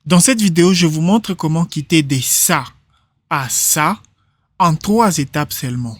Dans cette vidéo, je vous montre comment quitter de ça à ça en 3 étapes seulement.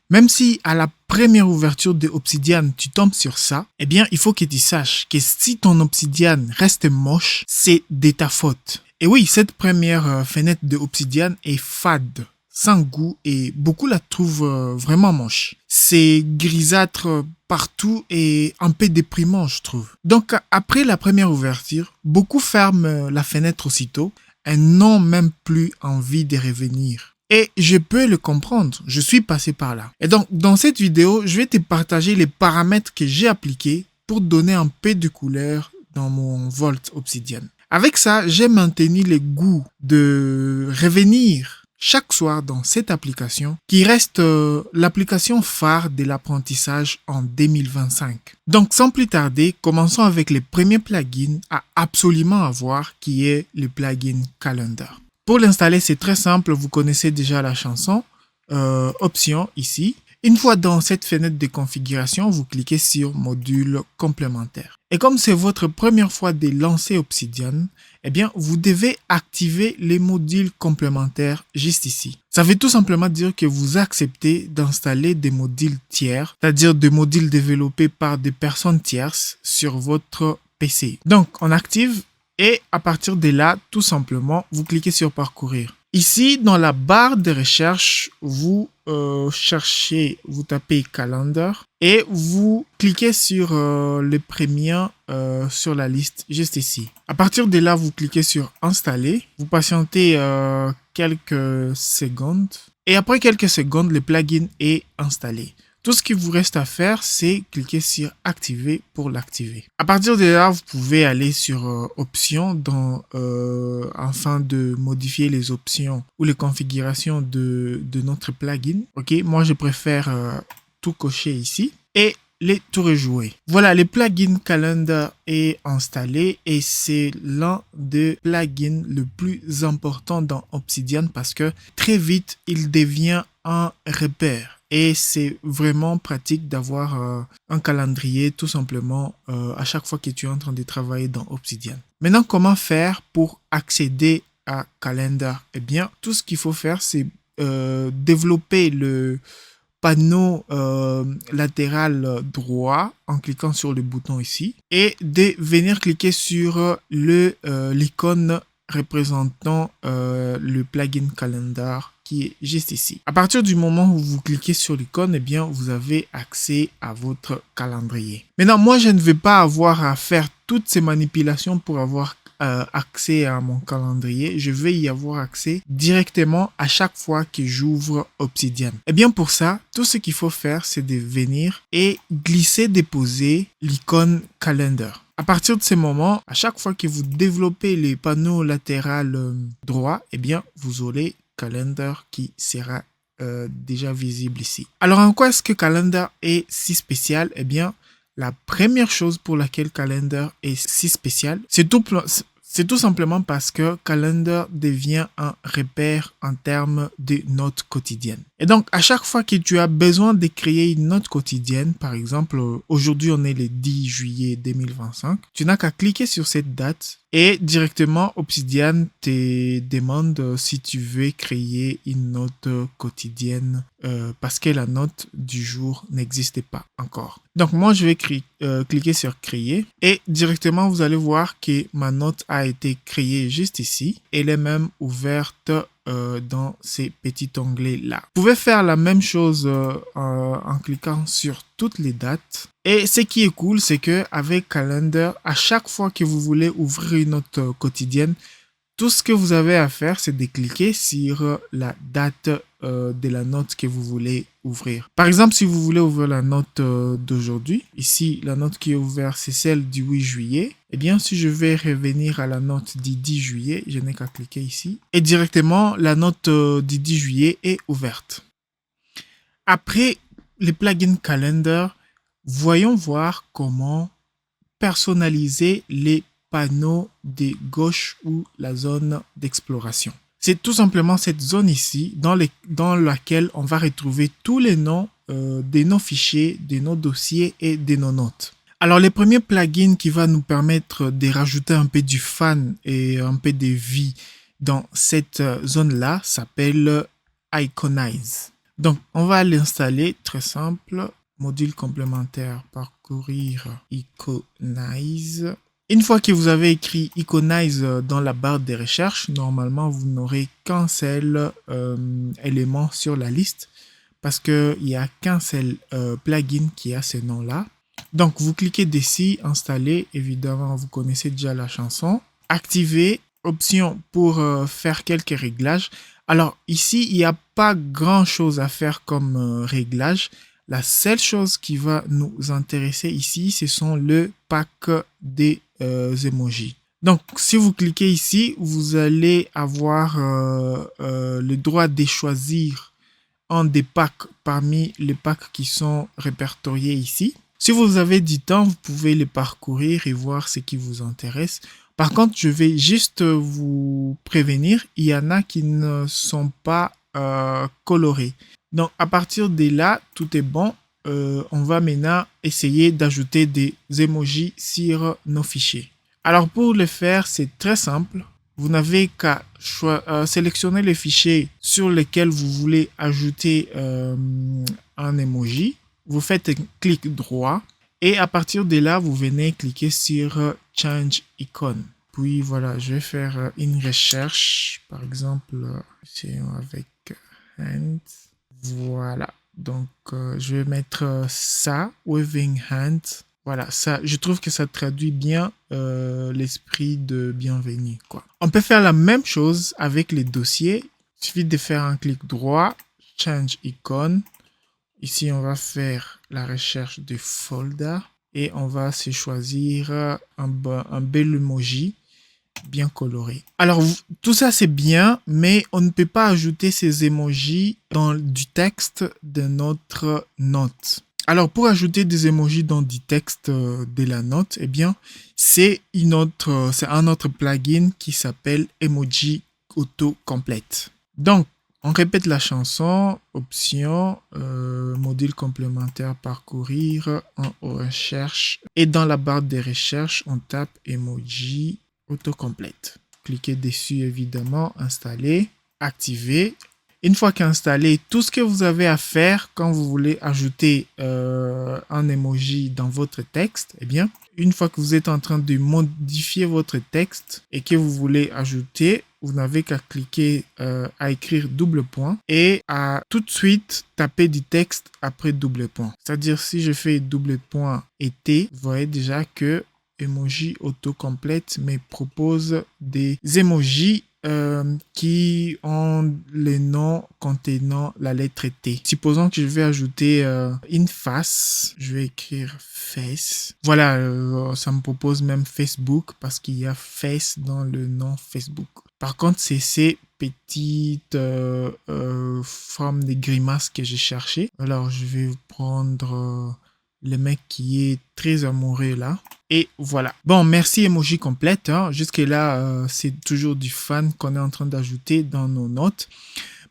Même si à la première ouverture de Obsidian, tu tombes sur ça, eh bien, il faut que tu saches que si ton Obsidian reste moche, c'est de ta faute. Et oui, cette première fenêtre de Obsidian est fade, sans goût et beaucoup la trouvent vraiment moche. C'est grisâtre partout et un peu déprimant, je trouve. Donc, après la première ouverture, beaucoup ferment la fenêtre aussitôt et n'ont même plus envie de revenir. Et je peux le comprendre, je suis passé par là. Et donc, dans cette vidéo, je vais te partager les paramètres que j'ai appliqués pour donner un peu de couleur dans mon Vault Obsidian. Avec ça, j'ai maintenu le goût de revenir chaque soir dans cette application qui reste l'application phare de l'apprentissage en 2025. Donc, sans plus tarder, commençons avec le premier plugin à absolument avoir qui est le plugin Calendar. Pour l'installer, c'est très simple, vous connaissez déjà la chanson. Option ici. Une fois dans cette fenêtre de configuration, vous cliquez sur module complémentaire. Et comme c'est votre première fois de lancer Obsidian, eh bien, vous devez activer les modules complémentaires juste ici. Ça veut tout simplement dire que vous acceptez d'installer des modules tiers, c'est-à-dire des modules développés par des personnes tierces sur votre PC. Donc, on active. Et à partir de là, tout simplement, vous cliquez sur parcourir. Ici, dans la barre de recherche, vous cherchez, vous tapez calendar et vous cliquez sur le premier sur la liste juste ici. À partir de là, vous cliquez sur installer. Vous patientez quelques secondes et après quelques secondes, le plugin est installé. Tout ce qu'il vous reste à faire, c'est cliquer sur activer pour l'activer. À partir de là, vous pouvez aller sur options afin de modifier les options ou les configurations de notre plugin. Ok, moi je préfère tout cocher ici et tout rejouer. Voilà, le plugin Calendar est installé et c'est l'un des plugins le plus important dans Obsidian parce que très vite, il devient un repère. Et c'est vraiment pratique d'avoir un calendrier tout simplement à chaque fois que tu es en train de travailler dans Obsidian. Maintenant, comment faire pour accéder à Calendar? Eh bien, tout ce qu'il faut faire, c'est développer le panneau latéral droit en cliquant sur le bouton ici et de venir cliquer sur l'icône représentant le plugin Calendar qui est juste ici. À partir du moment où vous cliquez sur l'icône, eh bien, vous avez accès à votre calendrier. Maintenant, moi, je ne vais pas avoir à faire toutes ces manipulations pour avoir accès à mon calendrier. Je vais y avoir accès directement à chaque fois que j'ouvre Obsidian. Et bien, pour ça, tout ce qu'il faut faire, c'est de venir et glisser, déposer l'icône Calendar. À partir de ce moment, à chaque fois que vous développez les panneaux latéral droit, eh bien, vous aurez Calendar qui sera déjà visible ici. Alors, en quoi est-ce que Calendar est si spécial? Eh bien, la première chose pour laquelle Calendar est si spécial, c'est tout simplement parce que Calendar devient un repère en termes de notes quotidiennes. Et donc, à chaque fois que tu as besoin de créer une note quotidienne, par exemple, aujourd'hui on est le 10 juillet 2025, tu n'as qu'à cliquer sur cette date et directement Obsidian te demande si tu veux créer une note quotidienne parce que la note du jour n'existait pas encore. Donc moi je vais cliquer sur créer et directement vous allez voir que ma note a été créée juste ici. Elle est même ouverte dans ces petits onglets là. Vous pouvez faire la même chose en cliquant sur toutes les dates. Et ce qui est cool, c'est que avec Calendar, à chaque fois que vous voulez ouvrir une note quotidienne, tout ce que vous avez à faire, c'est de cliquer sur la date de la note que vous voulez ouvrir. Par exemple, si vous voulez ouvrir la note d'aujourd'hui, ici, la note qui est ouverte, c'est celle du 8 juillet. Eh bien, si je vais revenir à la note du 10 juillet, je n'ai qu'à cliquer ici. Et directement, la note du 10 juillet est ouverte. Après le plugin Calendar, voyons voir comment personnaliser les panneau de gauche ou la zone d'exploration. C'est tout simplement cette zone ici dans laquelle on va retrouver tous les noms de nos fichiers, de nos dossiers et de nos notes. Alors, les premiers plugins qui vont nous permettre de rajouter un peu du fun et un peu de vie dans cette zone-là s'appelle Iconize. Donc, on va l'installer, très simple. Module complémentaire, parcourir Iconize. Une fois que vous avez écrit Iconize dans la barre de recherche, normalement, vous n'aurez qu'un seul élément sur la liste parce qu'il n'y a qu'un seul plugin qui a ce nom-là. Donc, vous cliquez dessus, installer. Évidemment, vous connaissez déjà la chanson. Activer, option pour faire quelques réglages. Alors, ici, il n'y a pas grand-chose à faire comme réglage. La seule chose qui va nous intéresser ici, ce sont le pack des emojis. Donc, si vous cliquez ici, vous allez avoir le droit de choisir un des packs parmi les packs qui sont répertoriés ici. Si vous avez du temps, vous pouvez les parcourir et voir ce qui vous intéresse. Par contre, je vais juste vous prévenir, il y en a qui ne sont pas colorés. Donc, à partir de là, tout est bon. On va maintenant essayer d'ajouter des emojis sur nos fichiers. Alors, pour le faire, c'est très simple. Vous n'avez qu'à sélectionner les fichiers sur lesquels vous voulez ajouter un emoji. Vous faites un clic droit et à partir de là, vous venez cliquer sur Change Icon. Puis voilà, je vais faire une recherche, par exemple, avec Hand. Voilà, donc je vais mettre ça, Waving Hand. Voilà, ça, je trouve que ça traduit bien l'esprit de bienvenue, quoi. On peut faire la même chose avec les dossiers. Il suffit de faire un clic droit, Change Icon. Ici, on va faire la recherche de folder et on va se choisir un bel emoji bien coloré. Alors, tout ça, c'est bien, mais on ne peut pas ajouter ces emojis dans du texte de notre note. Alors, pour ajouter des emojis dans du texte de la note, eh bien, c'est un autre plugin qui s'appelle Emoji Autocomplete. Donc, on répète la chanson, option, module complémentaire, parcourir, on recherche. Et dans la barre de recherche, on tape Emoji Autocomplete. Cliquez dessus, évidemment, installer, activer. Une fois qu'installé, tout ce que vous avez à faire quand vous voulez ajouter un emoji dans votre texte, eh bien, une fois que vous êtes en train de modifier votre texte et que vous voulez ajouter, vous n'avez qu'à cliquer à écrire double point et à tout de suite taper du texte après double point. C'est-à-dire si je fais double point été, vous voyez déjà que Emoji Autocomplete me propose des emojis qui ont les noms contenant la lettre T. Supposons que je vais ajouter une face. Je vais écrire face. Voilà, ça me propose même Facebook parce qu'il y a face dans le nom Facebook. Par contre, c'est ces petites formes de grimaces que j'ai cherchées. Alors, je vais prendre le mec qui est très amoureux là. Et voilà. Bon, merci Emoji Complète. Hein. Jusque-là, c'est toujours du fun qu'on est en train d'ajouter dans nos notes.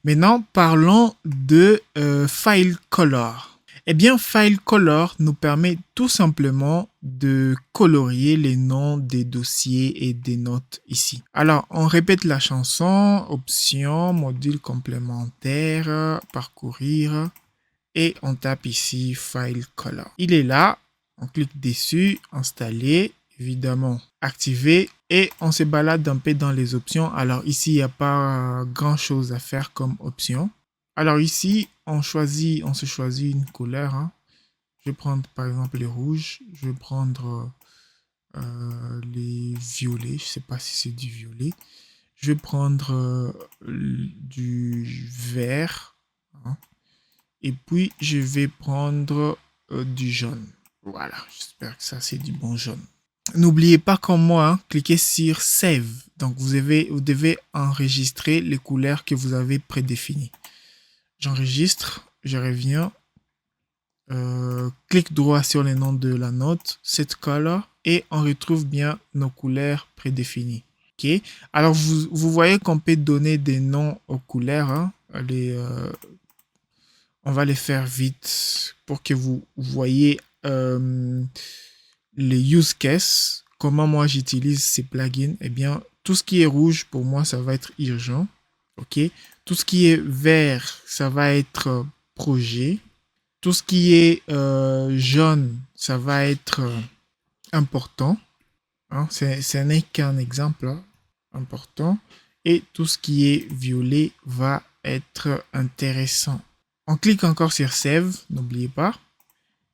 Maintenant, parlons de File Color. Eh bien, File Color nous permet tout simplement de colorier les noms des dossiers et des notes ici. Alors, on répète la chanson, option, module complémentaire, parcourir. Et on tape ici File Color. Il est là, on clique dessus, installer, évidemment activer et on se balade un peu dans les options. Alors ici, il n'y a pas grand chose à faire comme option. Alors ici, on se choisit une couleur. Hein. Je vais prendre par exemple les rouges, je vais prendre les violets, je ne sais pas si c'est du violet. Je vais prendre du vert. Hein. Et puis, je vais prendre du jaune. Voilà, j'espère que ça, c'est du bon jaune. N'oubliez pas comme moi, hein, cliquez sur Save. Donc, vous devez enregistrer les couleurs que vous avez prédéfinies. J'enregistre, je reviens. Clique droit sur les noms de la note, Set Color, et on retrouve bien nos couleurs prédéfinies. Ok. Alors, vous voyez qu'on peut donner des noms aux couleurs. Hein, on va les faire vite pour que vous voyez les use cases, comment moi j'utilise ces plugins, eh bien, tout ce qui est rouge, pour moi, ça va être urgent. OK? Tout ce qui est vert, ça va être projet. Tout ce qui est jaune, ça va être important. Hein? Ce n'est qu'un exemple hein, important. Et tout ce qui est violet va être intéressant. On clique encore sur Save, n'oubliez pas.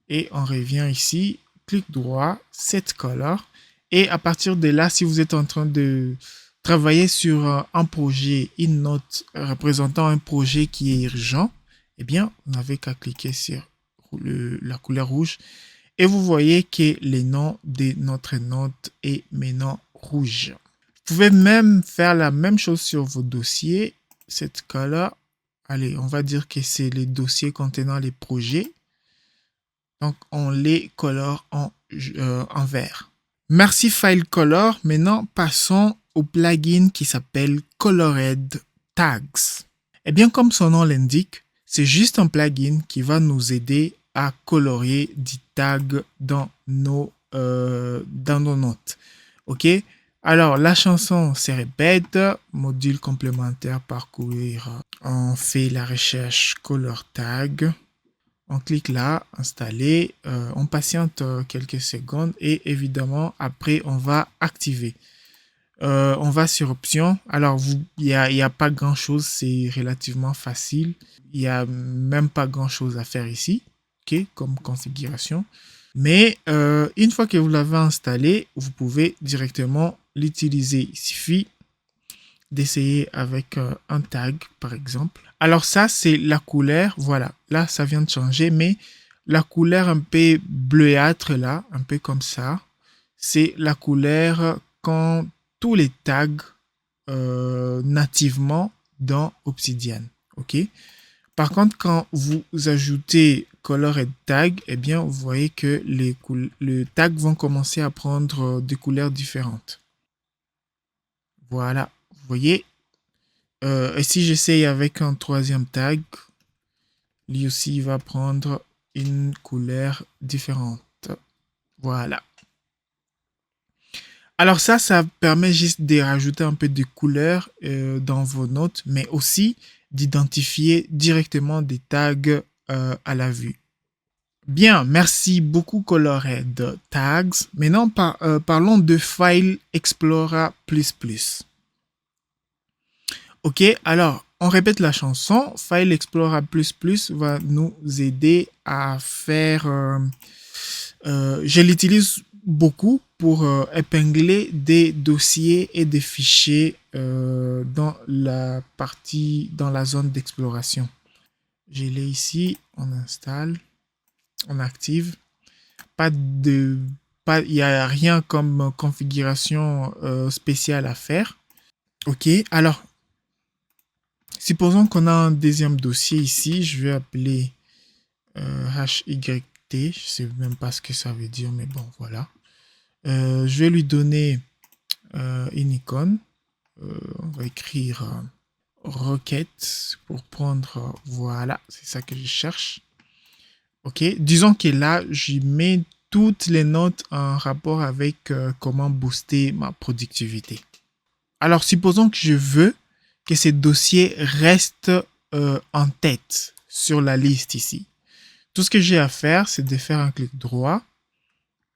Et on revient ici, clic droit, Set Color. Et à partir de là, si vous êtes en train de travailler sur un projet, une note représentant un projet qui est urgent, eh bien, vous n'avez qu'à cliquer sur la couleur rouge et vous voyez que les noms de notre note est maintenant rouge. Vous pouvez même faire la même chose sur vos dossiers. Cette color, allez, on va dire que c'est les dossiers contenant les projets. Donc, on les colore en vert. Merci File Color. Maintenant, passons au plugin qui s'appelle Colored Tags. Eh bien, comme son nom l'indique, c'est juste un plugin qui va nous aider à colorier des tags dans nos notes. OK? Alors, la chanson se répète. Module complémentaire parcourir. On fait la recherche Color Tag. On clique là, installer. On patiente quelques secondes et évidemment, après, on va activer. On va sur options. Alors, il y a pas grand chose, c'est relativement facile. Il n'y a même pas grand chose à faire ici, ok, comme configuration. Mais une fois que vous l'avez installé, vous pouvez directement l'utiliser. Il suffit d'essayer avec un tag, par exemple. Alors ça, c'est la couleur. Voilà, là, ça vient de changer, mais la couleur un peu bleuâtre, là, un peu comme ça, c'est la couleur quand tous les tags nativement dans Obsidian. OK? Par contre, quand vous ajoutez Colored Tag, eh bien, vous voyez que les tags vont commencer à prendre des couleurs différentes. Voilà, vous voyez. Et si j'essaye avec un troisième tag, lui aussi il va prendre une couleur différente. Voilà. Alors ça permet juste de rajouter un peu de couleur dans vos notes, mais aussi d'identifier directement des tags à la vue. Bien, merci beaucoup Colored Tags. Maintenant, parlons de File Explorer++. Ok, alors, on répète la chanson. File Explorer++ va nous aider à faire... je l'utilise beaucoup pour épingler des dossiers et des fichiers dans la zone d'exploration. Je l'ai ici, on installe, on active. Il n'y a rien comme configuration spéciale à faire. Ok, alors, supposons qu'on a un deuxième dossier ici. Je vais appeler HYT. Je ne sais même pas ce que ça veut dire, mais bon, voilà. Je vais lui donner une icône. On va écrire requête pour prendre, voilà, c'est ça que je cherche. Ok, disons que là, j'y mets toutes les notes en rapport avec comment booster ma productivité. Alors, supposons que je veux que ces dossiers restent en tête sur la liste ici. Tout ce que j'ai à faire, c'est de faire un clic droit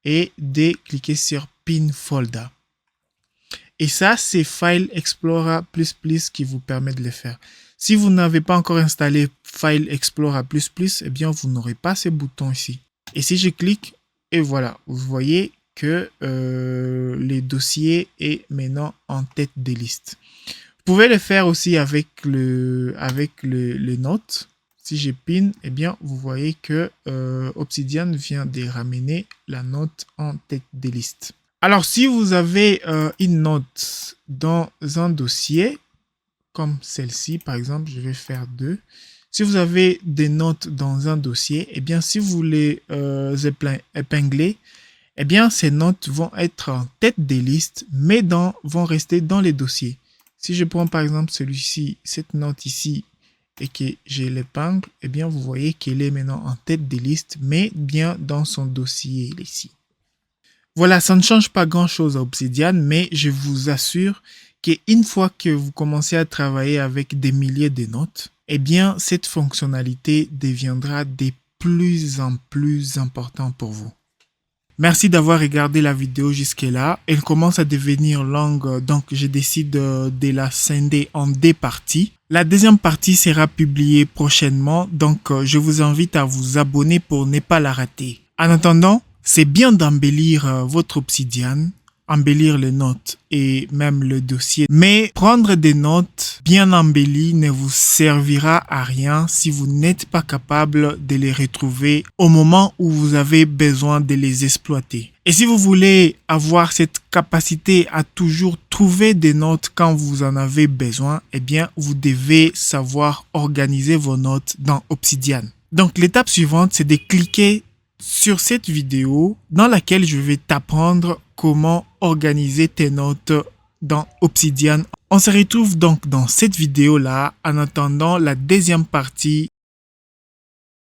et de cliquer sur Pin Folder. Et ça, c'est File Explorer++ qui vous permet de le faire. Si vous n'avez pas encore installé File Explorer++, eh bien, vous n'aurez pas ces boutons ici. Et si je clique, et voilà, vous voyez que les dossiers est maintenant en tête des listes. Vous pouvez le faire aussi avec les notes. Si je pin, eh bien, vous voyez que Obsidian vient de ramener la note en tête des listes. Alors, si vous avez une note dans un dossier, comme celle-ci, par exemple, je vais faire 2. Si vous avez des notes dans un dossier, eh bien, si vous les épingler, eh bien, ces notes vont être en tête des listes, mais vont rester dans les dossiers. Si je prends par exemple celui-ci, cette note ici, et que je l'épingle, eh bien, vous voyez qu'elle est maintenant en tête des listes, mais bien dans son dossier ici. Voilà, ça ne change pas grand-chose à Obsidian, mais je vous assure qu'une fois que vous commencez à travailler avec des milliers de notes, eh bien, cette fonctionnalité deviendra de plus en plus importante pour vous. Merci d'avoir regardé la vidéo jusque-là. Elle commence à devenir longue, donc je décide de la scinder en 2 parties. La deuxième partie sera publiée prochainement, donc je vous invite à vous abonner pour ne pas la rater. En attendant, c'est bien d'embellir votre Obsidian, embellir les notes et même le dossier. Mais prendre des notes bien embellies ne vous servira à rien si vous n'êtes pas capable de les retrouver au moment où vous avez besoin de les exploiter. Et si vous voulez avoir cette capacité à toujours trouver des notes quand vous en avez besoin, eh bien, vous devez savoir organiser vos notes dans Obsidian. Donc, l'étape suivante, c'est de cliquer sur cette vidéo dans laquelle je vais t'apprendre comment organiser tes notes dans Obsidian. On se retrouve donc dans cette vidéo-là en attendant la deuxième partie